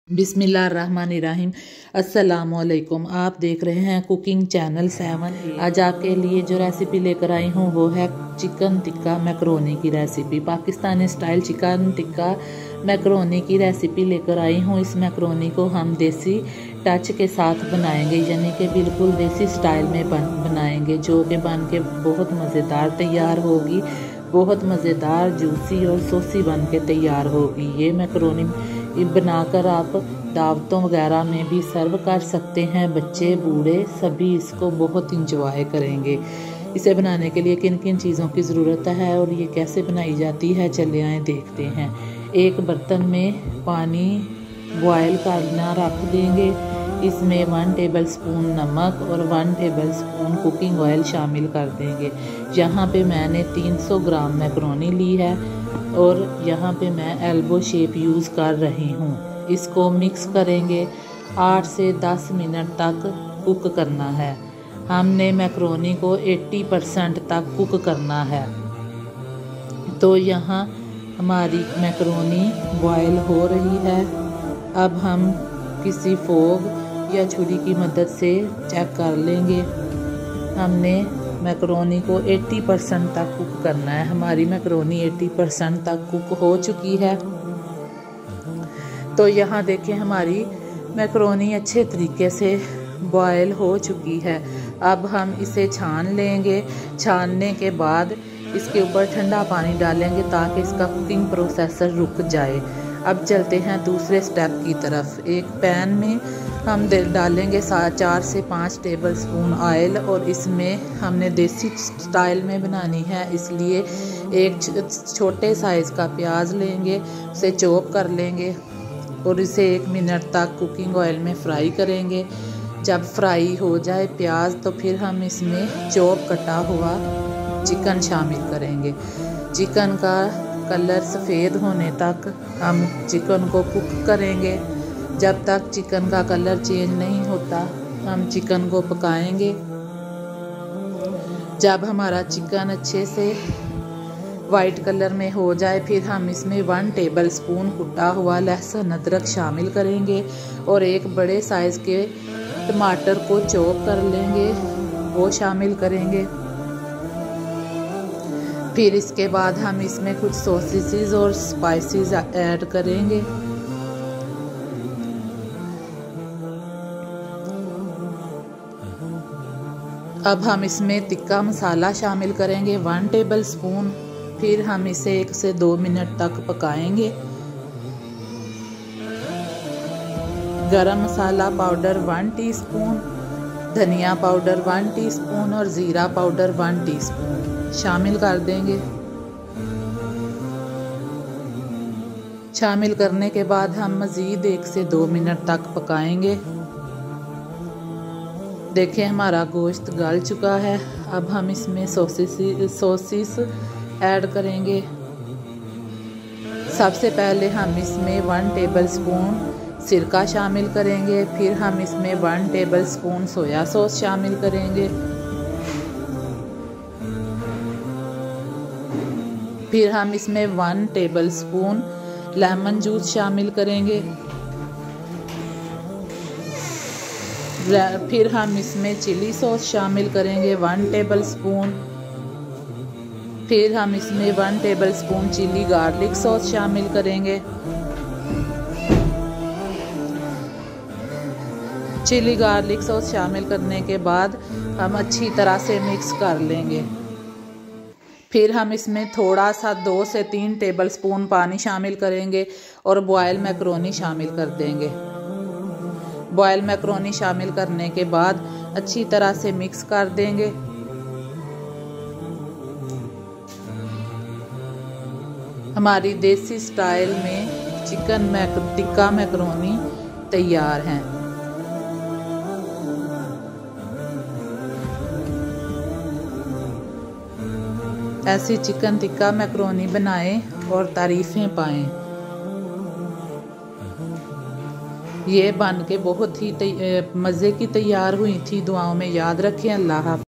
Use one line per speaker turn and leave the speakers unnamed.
बिस्मिल्लाहिर्रहमानिर्रहीम। अस्सलामुअलैकुम। आप देख रहे हैं कुकिंग चैनल 7। आज आपके लिए जो रेसिपी लेकर आई हूँ वो है चिकन टिक्का मैकरोनी की recipe. Pakistani style chicken tikka macaroni की रेसिपी लेकर आई हूँ। इस मैकरोनी को हम देसी टच के साथ बनाएंगे, यानी कि बिल्कुल देसी स्टाइल में बनाएंगे, जो कि बन के बहुत मज़ेदार तैयार होगी। बहुत मज़ेदार, जूसी और सॉसी बन के तैयार होगी। ये मैकरोनी बनाकर आप दावतों वगैरह में भी सर्व कर सकते हैं। बच्चे बूढ़े सभी इसको बहुत इंजॉय करेंगे। इसे बनाने के लिए किन किन चीज़ों की ज़रूरत है और ये कैसे बनाई जाती है, चले आए देखते हैं। एक बर्तन में पानी बॉयल करना रख देंगे। इसमें 1 टेबलस्पून नमक और 1 टेबलस्पून कुकिंग ऑयल शामिल कर देंगे। यहाँ पे मैंने 300 ग्राम मैकरोनी ली है और यहाँ पे मैं एल्बो शेप यूज़ कर रही हूँ। इसको मिक्स करेंगे। 8 से 10 मिनट तक कुक करना है। हमने मैकरोनी को 80% तक कुक करना है। तो यहाँ हमारी मैकरोनी बॉयल हो रही है। अब हम किसी फोग या छुरी की मदद से चेक कर लेंगे। हमने मैकरोनी को 80% तक कुक करना है। हमारी मैकरोनी 80% तक कुक हो चुकी है। तो यहाँ देखें, हमारी मैकरोनी अच्छे तरीके से बॉयल हो चुकी है। अब हम इसे छान लेंगे। छानने के बाद इसके ऊपर ठंडा पानी डालेंगे ताकि इसका कुकिंग प्रोसेसर रुक जाए। अब चलते हैं दूसरे स्टेप की तरफ। एक पैन में हम डालेंगे 4 से 5 टेबलस्पून ऑयल और इसमें हमने देसी स्टाइल में बनानी है, इसलिए एक छोटे साइज़ का प्याज लेंगे, उसे चॉप कर लेंगे और इसे 1 मिनट तक कुकिंग ऑयल में फ्राई करेंगे। जब फ्राई हो जाए प्याज तो फिर हम इसमें चॉप कटा हुआ चिकन शामिल करेंगे। चिकन का कलर सफ़ेद होने तक हम चिकन को कुक करेंगे। जब तक चिकन का कलर चेंज नहीं होता हम चिकन को पकाएंगे। जब हमारा चिकन अच्छे से वाइट कलर में हो जाए फिर हम इसमें 1 टेबलस्पून कुटा हुआ लहसुन अदरक शामिल करेंगे और एक बड़े साइज़ के टमाटर को चॉप कर लेंगे, वो शामिल करेंगे। फिर इसके बाद हम इसमें कुछ सॉसेस और स्पाइसेस ऐड करेंगे। अब हम इसमें टिक्का मसाला शामिल करेंगे 1 टेबलस्पून। फिर हम इसे 1 से 2 मिनट तक पकाएंगे। गरम मसाला पाउडर 1 टीस्पून, धनिया पाउडर 1 टीस्पून और ज़ीरा पाउडर 1 टीस्पून शामिल कर देंगे। शामिल करने के बाद हम मज़ीद 1 से 2 मिनट तक पकाएंगे। देखें, हमारा गोश्त गल चुका है। अब हम इसमें सॉसेस ऐड करेंगे। सबसे पहले हम इसमें 1 टेबलस्पून सिरका शामिल करेंगे। फिर हम इसमें 1 टेबलस्पून सोया सॉस शामिल करेंगे। फिर हम इसमें 1 टेबलस्पून लेमन जूस शामिल करेंगे। फिर हम इसमें चिली सॉस शामिल करेंगे 1 टेबलस्पून। फिर हम इसमें 1 टेबलस्पून चिली गार्लिक सॉस शामिल करेंगे। चिली गार्लिक सॉस शामिल करने के बाद हम अच्छी तरह से मिक्स कर लेंगे। फिर हम इसमें थोड़ा सा 2 से 3 टेबलस्पून पानी शामिल करेंगे और बॉयल मैकरोनी शामिल कर देंगे। बॉयल मैकरोनी शामिल करने के बाद अच्छी तरह से मिक्स कर देंगे। हमारी देसी स्टाइल में चिकन टिक्का मैकरोनी तैयार है। ऐसी चिकन टिक्का मैकरोनी बनाएं और तारीफ़ें पाएं। ये बन के बहुत ही मज़े की तैयार हुई थी। दुआओं में याद रखें। अल्लाह हाफ़िज़।